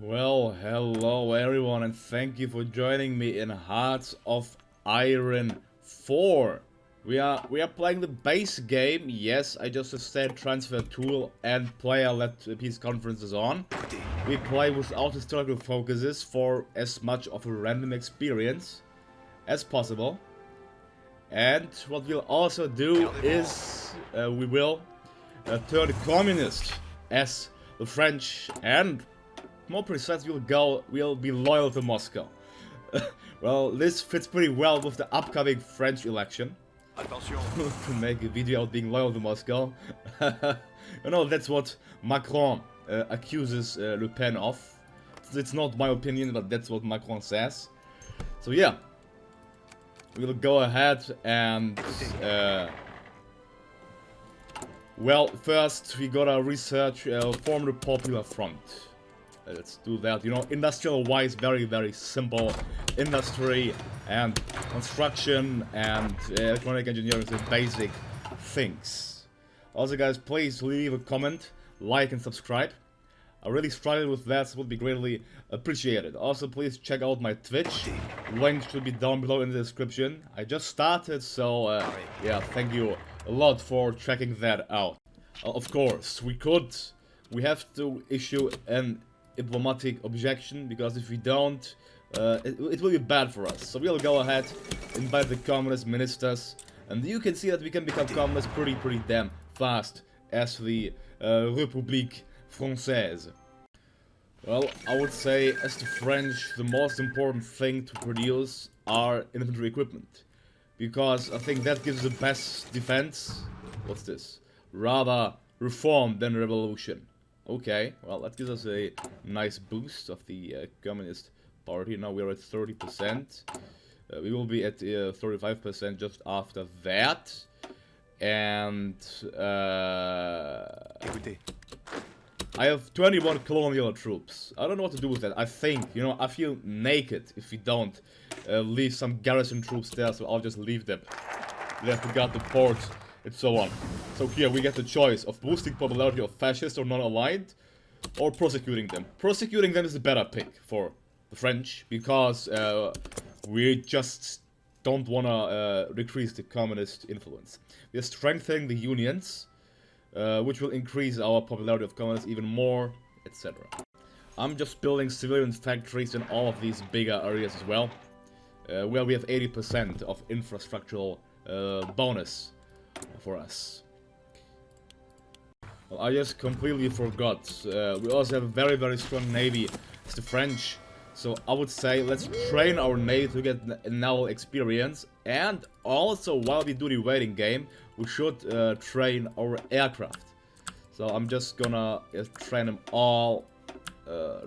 Well, hello everyone, and thank you for joining me in Hearts of Iron 4. We are playing the base game. Yes, I just said transfer tool and player-led peace conferences on. We play without historical focuses for as much of a random experience as possible. And what we'll also do is we will turn communist as the French, and more precise, we'll be loyal to Moscow. Well, this fits pretty well with the upcoming French election. To make a video out being loyal to Moscow. You know, that's what Macron accuses Le Pen of. It's not my opinion, but that's what Macron says. So yeah, we'll go ahead and well, first we gotta research form the Popular Front. Let's do that. You know, industrial-wise, very simple. Industry and construction and electronic engineering, the basic things. Also, guys, please leave a comment, like, and subscribe. I really struggled with that, so it would be greatly appreciated. Also, please check out my Twitch. Link should be down below in the description. I just started, so yeah, thank you a lot for checking that out. Of course, we have to issue an diplomatic objection, because if we don't, it will be bad for us. So we'll go ahead, invite the communist ministers, and you can see that we can become communist pretty damn fast as the République Française. Well, I would say, as the French, the most important thing to produce are infantry equipment, because I think that gives the best defense. What's this? Rather reform than revolution. Okay, well, that gives us a nice boost of the Communist Party. Now we're at 30%. We will be at 35% just after that. And I have 21 colonial troops. I don't know what to do with that. I think, you know, I feel naked if we don't leave some garrison troops there, so I'll just leave them. They have to guard the port and so on. So here we get the choice of boosting popularity of fascists or non-aligned, or prosecuting them. Prosecuting them is a better pick for the French, because we just don't want to decrease the communist influence. We are strengthening the unions, which will increase our popularity of communists even more, etc. I'm just building civilian factories in all of these bigger areas as well, where we have 80% of infrastructural bonus for us. Well, I just completely forgot. We also have a very strong navy. It's the French. So I would say let's train our navy to get naval experience. And also, while we do the waiting game, we should train our aircraft. So I'm just gonna train them all.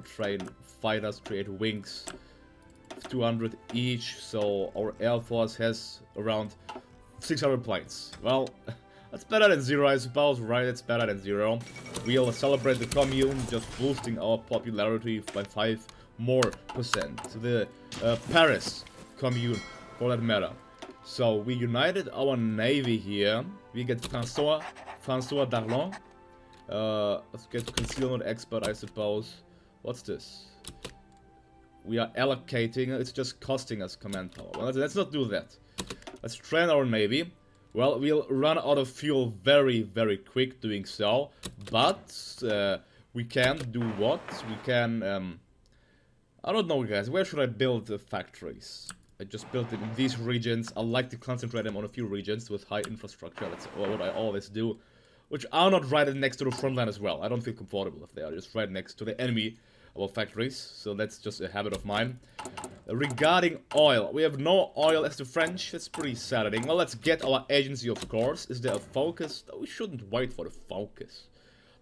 Train fighters, create wings. 200 each. So our air force has around 600 planes. Well, that's better than 0, I suppose, right? It's better than 0. We'll celebrate the commune, just boosting our popularity by 5% more. The Paris commune, for that matter. So we united our navy here. We get François Darlan. Let's get concealment expert, I suppose. What's this? We are allocating. It's just costing us command power. Well, let's not do that. Let's train our navy. Well, we'll run out of fuel very quick doing so, but we can do what? We can, I don't know, guys, where should I build the factories? I just built it in these regions. I like to concentrate them on a few regions with high infrastructure. That's what I always do, which are not right next to the front line as well. I don't feel comfortable if they are just right next to the enemy of our factories, so that's just a habit of mine. Regarding oil, we have no oil as the French. That's pretty saddening. Well, let's get our agency, of course. Is there a focus? No, we shouldn't wait for the focus.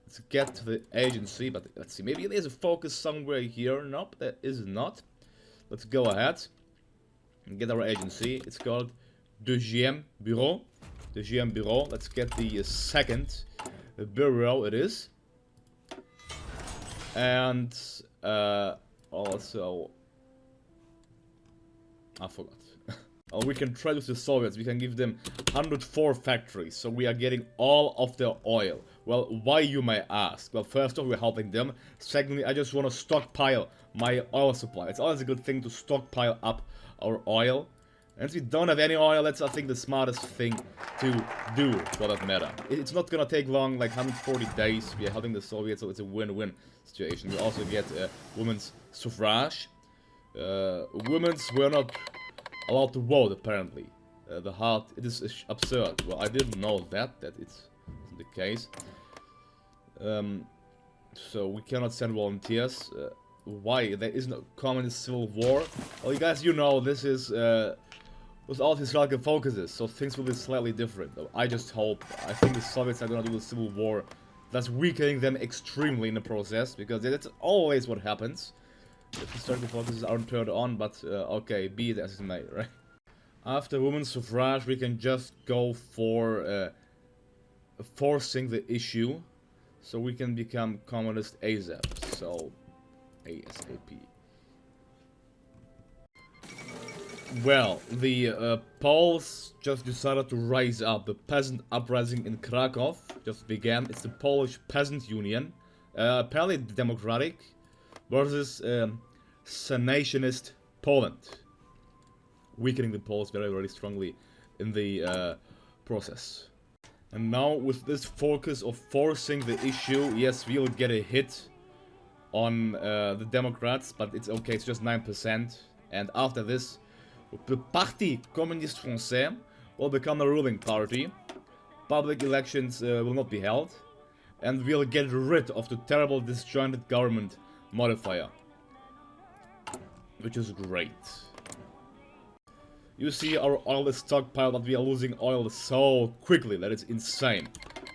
Let's get to the agency, but let's see. Maybe there's a focus somewhere here. Nope, there is not. Let's go ahead and get our agency. It's called Deuxième Bureau. Deuxième Bureau. Let's get the second bureau. It is. And also, I forgot. We can trade with the Soviets. We can give them 104 factories. So we are getting all of their oil. Well, why, you may ask? Well, first off, we're helping them. Secondly, I just want to stockpile my oil supply. It's always a good thing to stockpile up our oil. And if we don't have any oil, that's, I think, the smartest thing to do, for that matter. It's not gonna take long, like 140 days. We are helping the Soviets, so it's a win-win situation. We also get women's suffrage. Women's were not allowed to vote, apparently. It is absurd. Well, I didn't know that it's the case. So we cannot send volunteers. Why? There is no communist civil war. Well, you guys, you know, this is with all historical focuses, so things will be slightly different. I just hope. I think the Soviets are gonna do a civil war, thus weakening them extremely in the process, because that's always what happens. If historical focuses aren't turned on, but okay, be it as it may, right? After women's suffrage, we can just go for forcing the issue, so we can become communist ASAP. So, ASAP. Well, the Poles just decided to rise up. The peasant uprising in Krakow just began. It's the Polish Peasant Union, apparently democratic, versus Sanationist Poland, weakening the Poles very, very strongly in the process. And now, with this focus of forcing the issue, yes, we'll get a hit on the Democrats, but it's okay, it's just 9%. And after this, the Parti Communiste Français will become the ruling party. Public elections will not be held. And we'll get rid of the terrible disjointed government modifier. Which is great. You see, our oil is stockpiled, but we are losing oil so quickly that it's insane.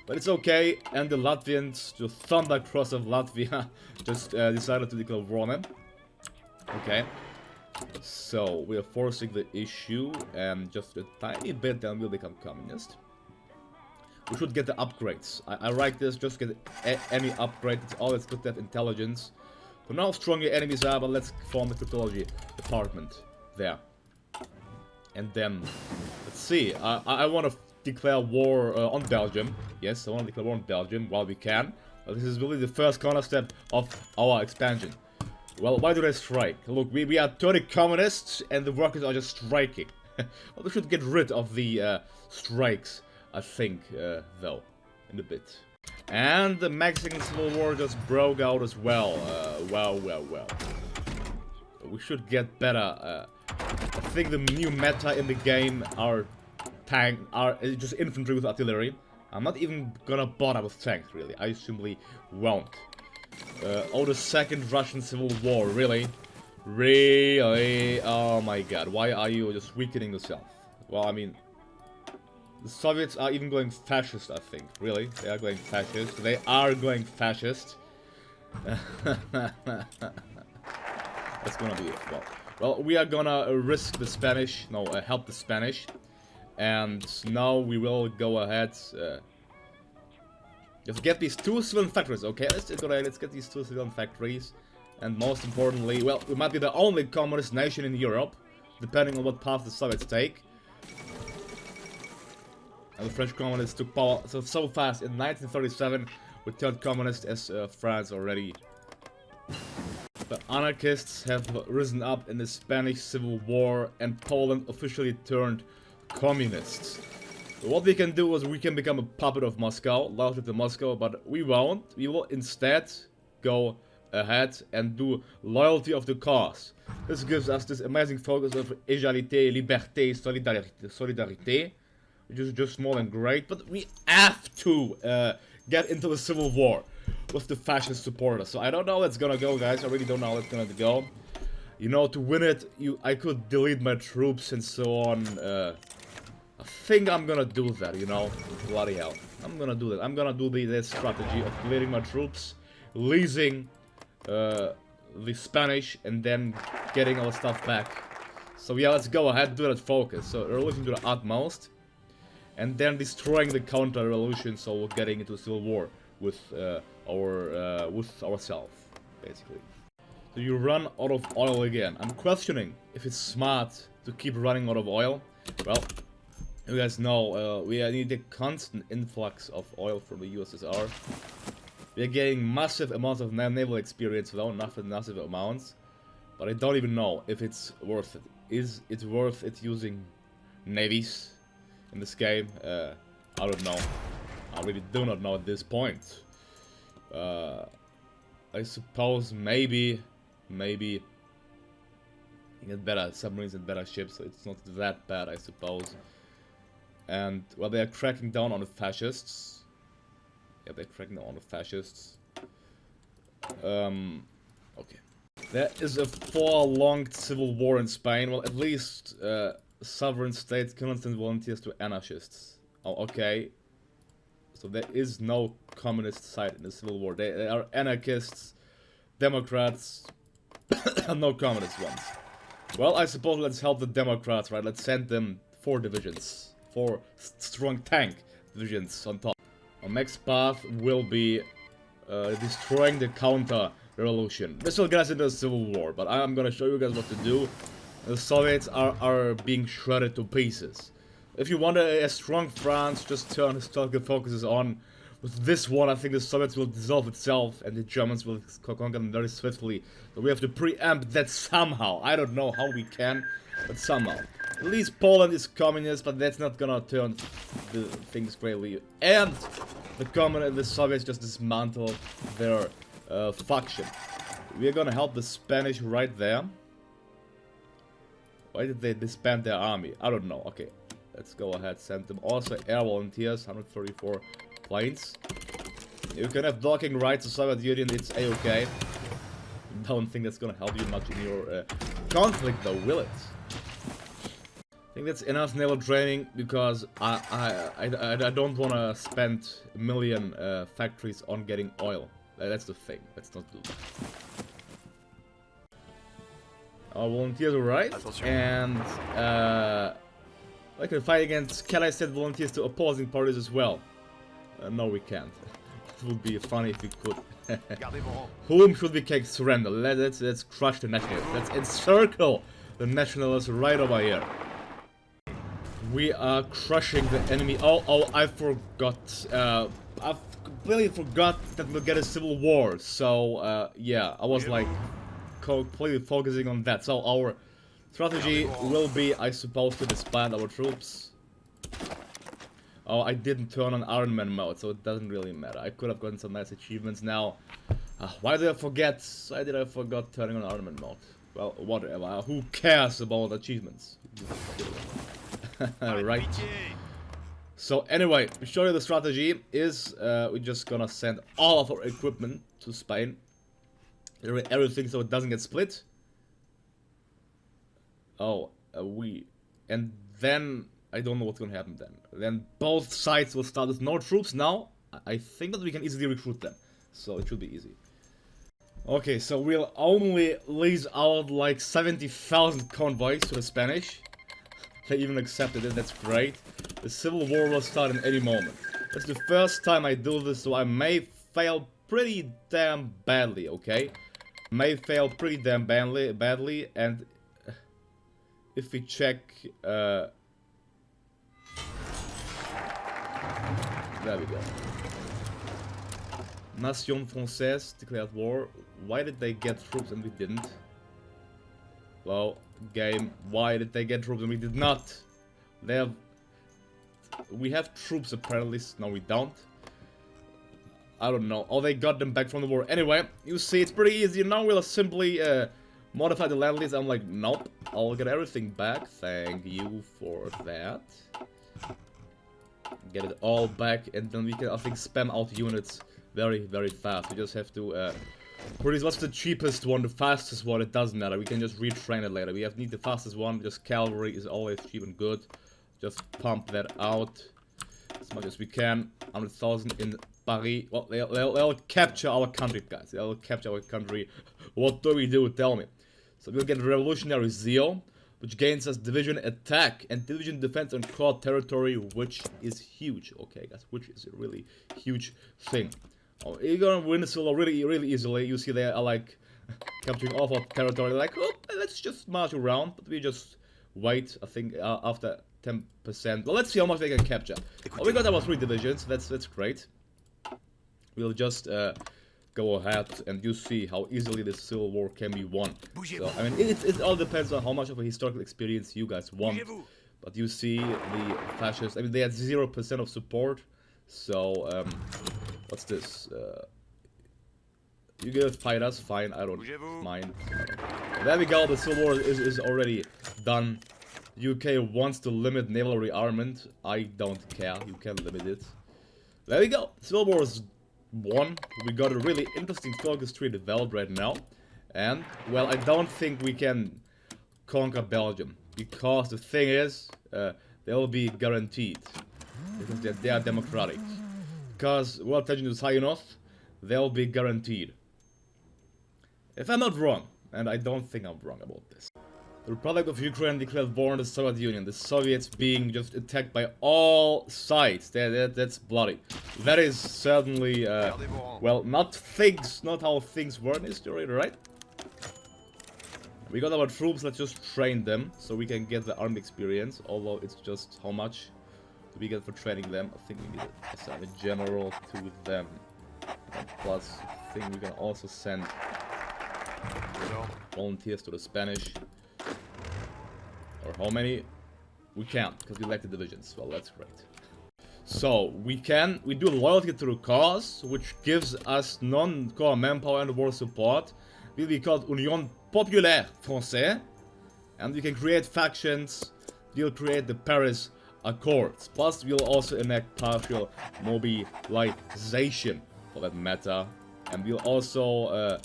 But it's okay, and the Latvians, the Thunder Cross of Latvia, just decided to declare war on them. Okay. So, we are forcing the issue, and just a tiny bit, then we'll become communist. We should get the upgrades. I like this, just get any upgrade. It's always good to have intelligence. To know how strong your enemies are, but let's form the cryptology department there. And then, let's see. I want to declare war on Belgium. Yes, I want to declare war on Belgium while we can. But this is really the first corner step of our expansion. Well, why do they strike? Look, we are 30 communists, and the workers are just striking. Well, we should get rid of the strikes, I think, though, in a bit. And the Mexican Civil War just broke out as well. Well. We should get better. I think the new meta in the game are just infantry with artillery. I'm not even gonna bother with tanks, really. I simply won't. Oh, the second Russian Civil War, really? Really? Oh my god, why are you just weakening yourself? Well, I mean, the Soviets are even going fascist, I think. Really? They are going fascist. They are going fascist. That's gonna be it. Well, we are gonna risk the Spanish, help the Spanish. And now we will go ahead, just get these 2 civilian factories, okay? Let's get these 2 civilian factories. And most importantly, well, we might be the only communist nation in Europe, depending on what path the Soviets take. And the French communists took power so fast. In 1937, we turned communist as France already. The anarchists have risen up in the Spanish Civil War, and Poland officially turned communists. What we can do is we can become a puppet of Moscow, loyalty to Moscow, but we won't. We will instead go ahead and do loyalty of the cause. This gives us this amazing focus of égalité, liberté, solidarité, which is just more than great. But we have to get into the civil war with the fascist supporters. So I don't know how it's gonna go, guys. I really don't know how it's gonna go. You know, to win it, I could delete my troops and so on. I think I'm gonna do that, you know. Bloody hell. I'm gonna do that. I'm gonna do this strategy of deleting my troops, leasing the Spanish, and then getting our stuff back. So yeah, let's go ahead, do that focus. So revolution to the utmost, and then destroying the counter-revolution, so we're getting into a civil war with ourselves, basically. Do you run out of oil again? I'm questioning if it's smart to keep running out of oil. Well, you guys know we need a constant influx of oil from the USSR. We are getting massive amounts of naval experience though, massive amounts. But I don't even know if it's worth it. Is it worth it using navies in this game? I don't know. I really do not know at this point. I suppose maybe you get better submarines and better ships, so it's not that bad, I suppose. And well, they are cracking down on the fascists. Yeah, they're cracking down on the fascists. Okay. There is a 4-long civil war in Spain. Well, at least sovereign states cannot send volunteers to anarchists. Oh, okay. So there is no communist side in the civil war. They are anarchists, Democrats, no communist ones. Well, I suppose let's help the Democrats, right? Let's send them 4 divisions. 4 strong tank divisions on top. Our next path will be destroying the counter-revolution. This will get us into a civil war, but I'm gonna show you guys what to do. The Soviets are being shredded to pieces. If you want a strong France, just turn historical focuses on. With this one, I think the Soviets will dissolve itself, and the Germans will conquer them very swiftly. So we have to preempt that somehow. I don't know how we can, but somehow. At least Poland is communist, but that's not gonna turn the things greatly. And the Soviets just dismantle their faction. We are gonna help the Spanish right there. Why did they disband their army? I don't know. Okay, let's go ahead, send them. Also air volunteers, 134 planes. You can have docking rights to Soviet Union, it's a-okay. Don't think that's gonna help you much in your conflict though, will it? I think that's enough naval training, because I don't want to spend a million factories on getting oil. That's the thing. Let's not do that. Our volunteers are right, and I can fight against. Can I send volunteers to opposing parties as well? No, we can't. It would be funny if we could. Whom should we surrender? Let's crush the nationalists. Let's encircle the nationalists right over here. We are crushing the enemy. Oh, I forgot. I completely forgot that we'll get a civil war. So, yeah, I was like completely focusing on that. So our strategy will be, I suppose, to disband our troops. Oh, I didn't turn on Iron Man mode, so it doesn't really matter. I could have gotten some nice achievements now. Why did I forget? Why did I forget turning on Iron Man mode? Well, whatever. Who cares about achievements? Right. So anyway, to show you the strategy is we're just gonna send all of our equipment to Spain. Everything so it doesn't get split. Oh, and then I don't know what's gonna happen then. Then both sides will start with no troops now. I think that we can easily recruit them, so it should be easy. Okay, so we'll only lease out like 70,000 convoys to the Spanish. They even accepted it, that's great. The civil war will start in any moment. That's the first time I do this, so I may fail pretty damn badly, okay? May fail pretty damn badly, and if we check, there we go. Nation Française declared war. Why did they get troops and we didn't? Well, game, why did they get troops and we did not? We have troops apparently. No, we don't. I don't know. Oh, they got them back from the war. Anyway, you see, it's pretty easy. Now we'll simply modify the land lease. I'm like, nope, I'll get everything back. Thank you for that. Get it all back, and then we can, I think, spam out units very, very fast. We just have to produce what's the cheapest one, the fastest one. It doesn't matter. We can just retrain it later. We need the fastest one. Just cavalry is always cheap and good. Just pump that out as much as we can. 100,000 in Paris. Well, they'll capture our country, guys. They'll capture our country. What do we do? Tell me. So we'll get Revolutionary Zeal, which gains us division attack and division defense on core territory, which is huge. Okay, guys, which is a really huge thing. Oh, you're gonna win this really, really easily. You see, they are like capturing all of our territory. Like, oh, let's just march around, but we just wait. I think after 10%. Well, let's see how much they can capture. Oh, we got our 3 divisions. That's great. We'll just go ahead and you see how easily this civil war can be won. So, I mean, it all depends on how much of a historical experience you guys want. But you see the fascists, I mean, they had 0% of support. So, what's this? You gonna fight us? Fine, I don't mind. There we go, the civil war is already done. UK wants to limit naval rearmament. I don't care, you can limit it. There we go, civil war is won. We got a really interesting focus tree developed right now. And, well, I don't think we can conquer Belgium. Because the thing is, they will be guaranteed. Because they are democratic. Because world tension is high enough, they'll be guaranteed. If I'm not wrong, and I don't think I'm wrong about this. The Republic of Ukraine declared war on the Soviet Union. The Soviets being just attacked by all sides. That's bloody. That is certainly, well, not how things were in history, right? We got our troops, let's just train them, so we can get the army experience, although it's just how much do we get for training them? I think we need to assign a general to them. And plus, I think we can also send volunteers to the Spanish. Or how many? We can't, because we lack the divisions. Well, that's great. So, we do loyalty to the cause, which gives us non-core manpower and war support. Will be called Union Populaire Française. And we can create factions. We'll create the Paris Accords. Plus, we'll also enact partial mobilization, for that matter. And we'll also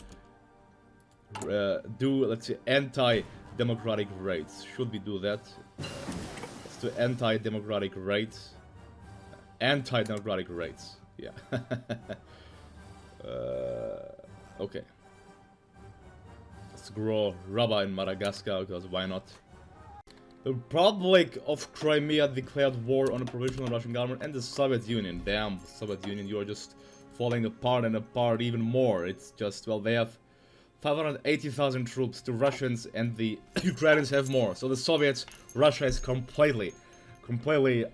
do, let's say, anti-democratic raids. Should we do that? Let's do anti-democratic raids. Anti-democratic raids. Yeah. Okay. Let's grow rubber in Madagascar, because why not? The Republic of Crimea declared war on the provisional Russian government and the Soviet Union. Damn, Soviet Union, you are just falling apart and apart even more. It's just, well, they have 580,000 troops. The Russians and the Ukrainians have more. So the Soviets, Russia is completely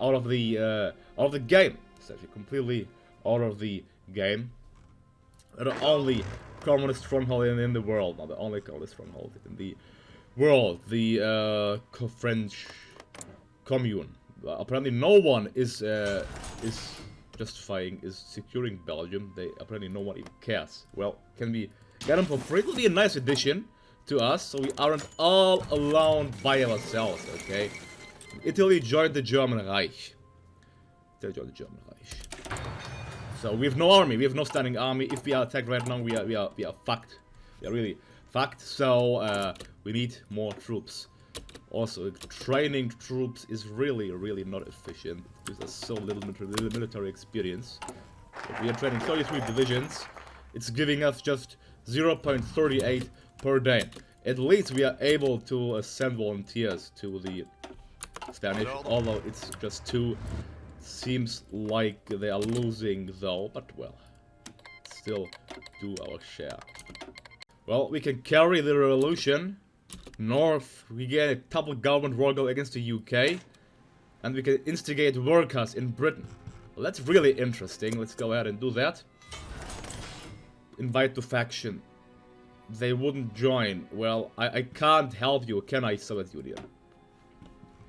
out of the game. It's actually completely out of the game. The only communist stronghold in the world, not the only communist stronghold in the world, the French Commune. Apparently, no one is securing Belgium. Apparently no one even cares. Well, can we get them for free? It will be a nice addition to us, so we aren't all alone by ourselves. Okay. Italy joined the German Reich. So we have no army. We have no standing army. If we are attacked right now, we are fucked. We are really fucked. So we need more troops. Also, training troops is really not efficient. There's so little military experience. But we are training 33 divisions. It's giving us just 0.38 per day. At least we are able to send volunteers to the Spanish, although it's just 2. Seems like they are losing though, but well, still do our share. Well, we can carry the revolution north. We get a couple government war go against the UK, and we can instigate workers in Britain. Well, that's really interesting. Let's go ahead and do that. Invite to faction. They wouldn't join. Well, I can't help you, can I, Soviet Union?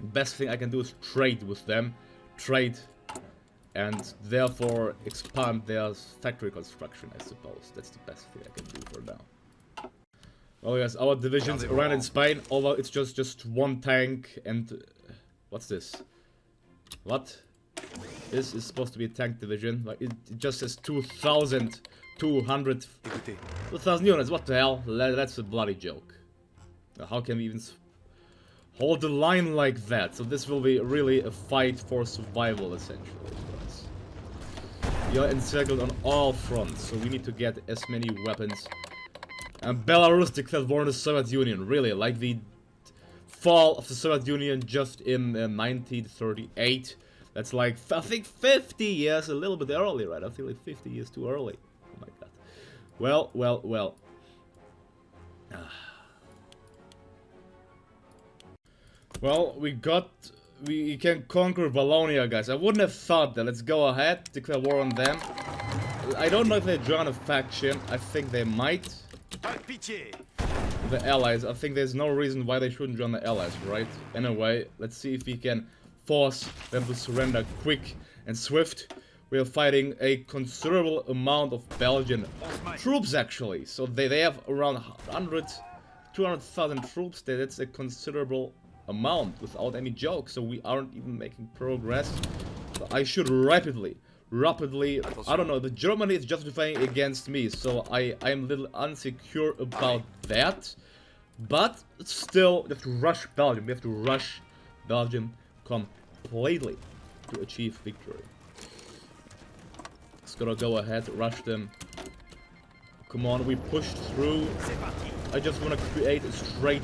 Best thing I can do is trade with them. Trade, and therefore expand their factory construction, I suppose. That's the best thing I can do for now. Well, yes, our divisions around in Spain, although it's just 1 tank and... what's this? What? This is supposed to be a tank division. Like, it just says 2,200... 2,000 units, what the hell? That's a bloody joke. How can we even... hold the line like that? So this will be really a fight for survival, essentially, for us. We are encircled on all fronts, so we need to get as many weapons. And Belarus declared war on the Soviet Union, really, like the fall of the Soviet Union just in 1938. That's like, I think 50 years, a little bit early, right? I feel like 50 years too early. Oh my god. Well. Well, we can conquer Wallonia, guys. I wouldn't have thought that. Let's go ahead, declare war on them. I don't know if they join a faction. I think they might. The allies. I think there's no reason why they shouldn't join the allies, right? Anyway, let's see if we can force them to surrender quick and swift. We are fighting a considerable amount of Belgian troops, actually. So they have around 200,000 troops. That's a considerable amount without any joke. So we aren't even making progress. So I should rapidly, I don't know, the Germany is justifying against me. So I am a little insecure about that. But still, we have to rush Belgium. We have to rush Belgium completely to achieve victory. Just gotta go ahead, rush them. Come on, we pushed through. I just wanna create a straight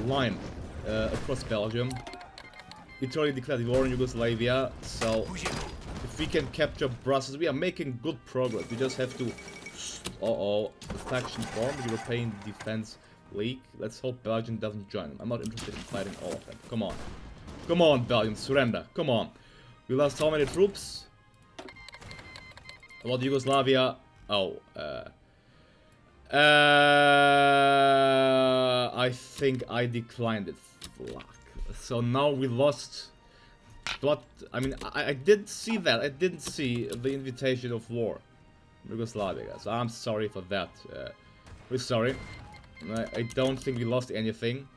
line across Belgium. Italy declared war in Yugoslavia, so if we can capture Brussels, we are making good progress. We just have to... the faction form, European Defense League. Let's hope Belgium doesn't join them. I'm not interested in fighting all of them. Come on. Come on, Belgium, surrender. Come on. We lost how many troops? About Yugoslavia? Oh, I think I declined it. Fuck. So now we lost. But I mean, I did see that. I didn't see the invitation of war, Yugoslavia, guys. I'm sorry for that. We're sorry. I don't think we lost anything.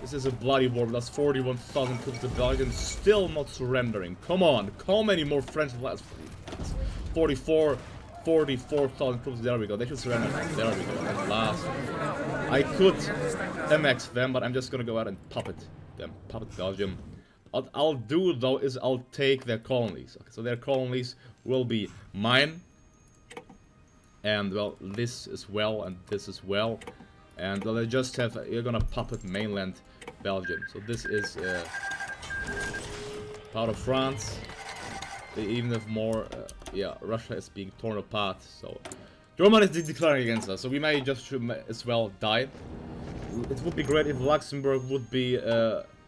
This is a bloody war. We lost 41,000 troops to Belgium, still not surrendering. Come on, how many more French last? 44,000 troops. There we go. They should surrender. There we go. At last, I could MX them, but I'm just gonna go out and puppet them. Puppet Belgium. What I'll do though is I'll take their colonies. Okay, so their colonies will be mine. And well, this as well, and this as well. And well, I just have, you're gonna puppet mainland Belgium. So this is part of France. They even have more, yeah, Russia is being torn apart. So Germany is declaring against us. So we may just as well die. It would be great if Luxembourg would be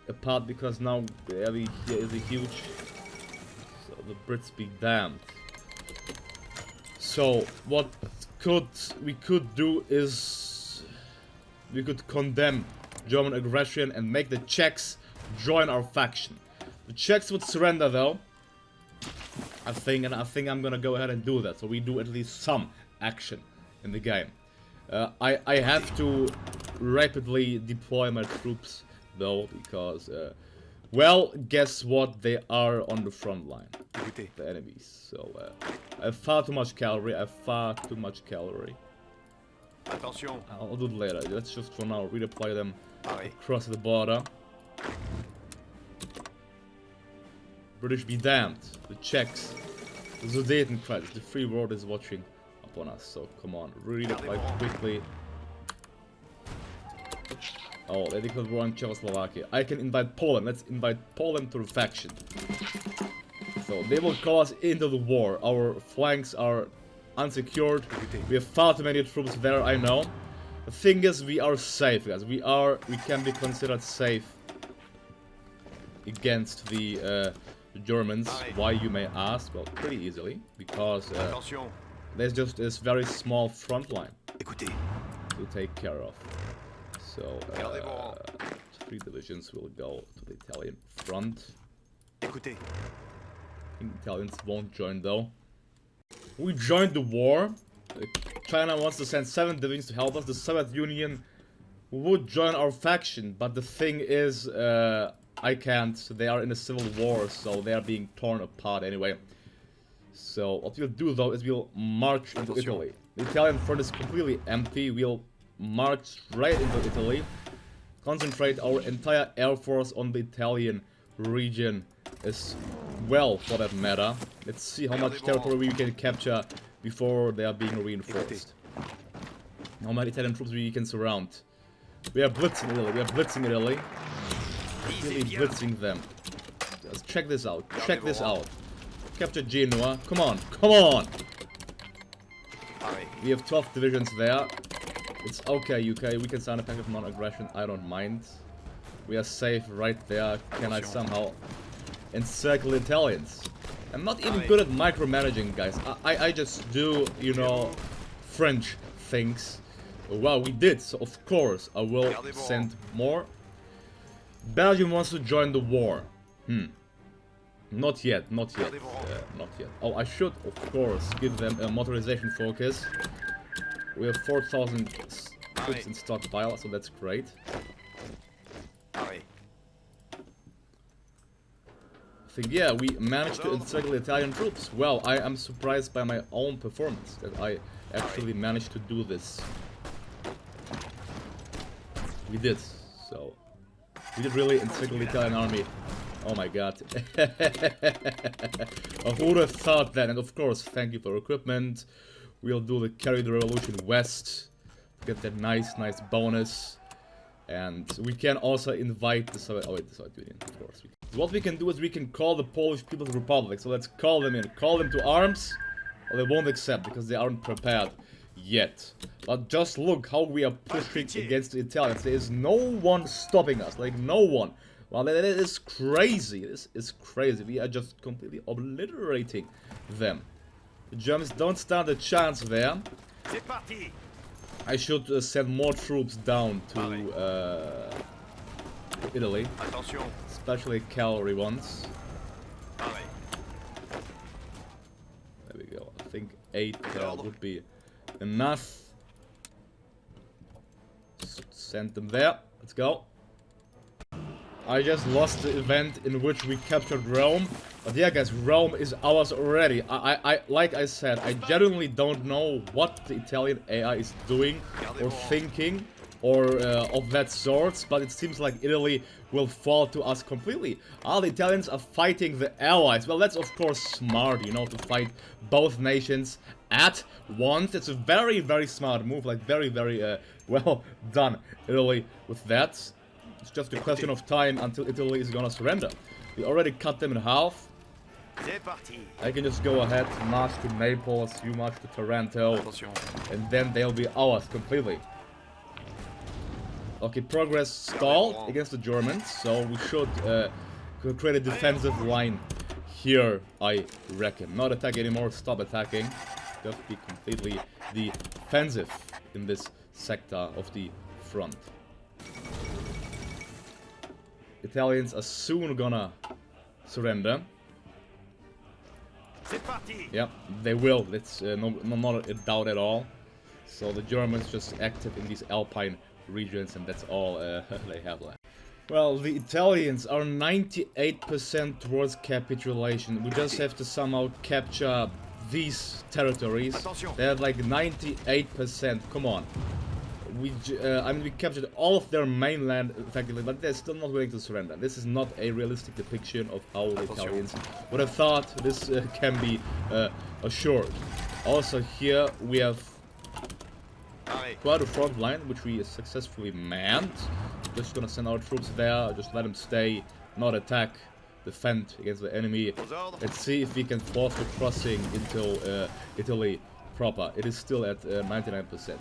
apart, because now here is a huge, so the Brits be damned. So what we could do is we could condemn German aggression and make the Czechs join our faction. The Czechs would surrender though, I think, and I think I'm gonna go ahead and do that. So we do at least some action in the game. I have to rapidly deploy my troops though, because well, guess what? They are on the front line, the enemies. So I have far too much cavalry. I'll do it later. Let's just for now redeploy them across the border. British be damned. The Czechs, the Sudetenland, the free world is watching upon us. So come on, redeploy quickly. Oh, they declared war on Czechoslovakia. I can invite Poland. Let's invite Poland to the faction. So they will call us into the war. Our flanks are unsecured. We have far too many troops there, I know. The thing is, we are safe, guys. We can be considered safe against the Germans. Why, you may ask? Well, pretty easily, because there's just this very small front line to take care of. So 3 divisions will go to the Italian front. I think Italians won't join though. We joined the war. China wants to send 7 divisions to help us. The Soviet Union would join our faction, but the thing is, I can't. They are in a civil war, so they are being torn apart anyway. So what we'll do though is we'll march into Italy. The Italian front is completely empty. We'll march straight into Italy, concentrate our entire air force on the Italian region as well, for that matter. Let's see how much territory we can capture before they are being reinforced. How many Italian troops we can surround. We are blitzing Italy, Really blitzing them. Let's check this out, Capture Genoa, come on! We have 12 divisions there. It's okay, UK, we can sign a pact of non-aggression, I don't mind. We are safe right there. Can I somehow encircle the Italians? I'm not even good at micromanaging, guys. I just do, you know, French things. Well, we did, so of course I will send more. Belgium wants to join the war. Not yet, not yet, not yet. Oh, I should, of course, give them a motorization focus. We have 4,000 troops in stockpile, so that's great. I think, yeah, we managed to encircle Italian troops. Well, I am surprised by my own performance, that I actually managed to do this. We did, so... We did really encircle the Italian army. Oh my god. Who would have thought that? And of course, thank you for equipment. We'll do the Carry the Revolution West. Get that nice bonus. And we can also invite the Soviet Union, of course. What we can do is we can call the Polish People's Republic. So let's call them in. Call them to arms. Well, they won't accept because they aren't prepared yet. But just look how we are pushing against the Italians. There is no one stopping us. Like, no one. Well, that is crazy. This is crazy. We are just completely obliterating them. The Germans don't stand a chance there. I should send more troops down to Italy. Especially cavalry ones. There we go. I think 8 would be enough. Send them there. Let's go. I just lost the event in which we captured Rome. But yeah, guys, Rome is ours already. Like I said, I genuinely don't know what the Italian AI is doing or thinking or of that sort, but it seems like Italy will fall to us completely. The Italians are fighting the Allies. Well, that's of course smart, you know, to fight both nations at once. It's a very smart move, like very well done, Italy, with that. It's just a question of time until Italy is gonna surrender. We already cut them in half. I can just go ahead, march to Naples, you march to Taranto, and then they'll be ours completely. Okay, progress stalled against the Germans, so we should create a defensive line here, I reckon. Not attack anymore, stop attacking. Just be completely defensive in this sector of the front. Italians are soon gonna surrender. Yep, they will. It's not a doubt at all. So the Germans just active in these Alpine regions, and that's all they have left. Well, the Italians are 98% towards capitulation. We just have to somehow capture these territories. They have like 98%. Come on. I mean, we captured all of their mainland, effectively, but they're still not willing to surrender. This is not a realistic depiction of how the Italians would have thought this can be assured. Also, here we have quite a front line, which we successfully manned. Just gonna send our troops there, just let them stay, not attack, defend against the enemy. Let's see if we can force the crossing into Italy proper. It is still at 99%.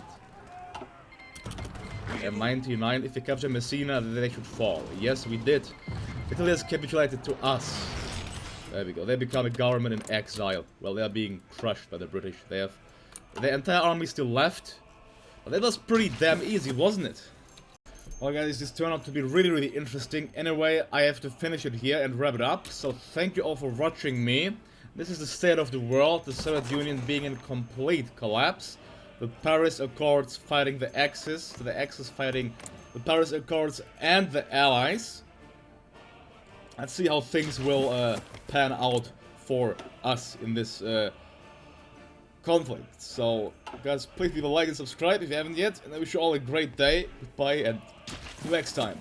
And 99, if we capture Messina, then they should fall. Yes, we did. Italy has capitulated to us. There we go. They become a government in exile. Well, they are being crushed by the British. They have their entire army still left. Well, that was pretty damn easy, wasn't it? Well, guys, this turned out to be really interesting. Anyway, I have to finish it here and wrap it up. So thank you all for watching me. This is the state of the world. The Soviet Union being in complete collapse. The Paris Accords fighting the Axis, the Axis fighting the Paris Accords and the Allies. Let's see how things will pan out for us in this conflict. So, guys, please leave a like and subscribe if you haven't yet. And I wish you all a great day. Goodbye and see you next time.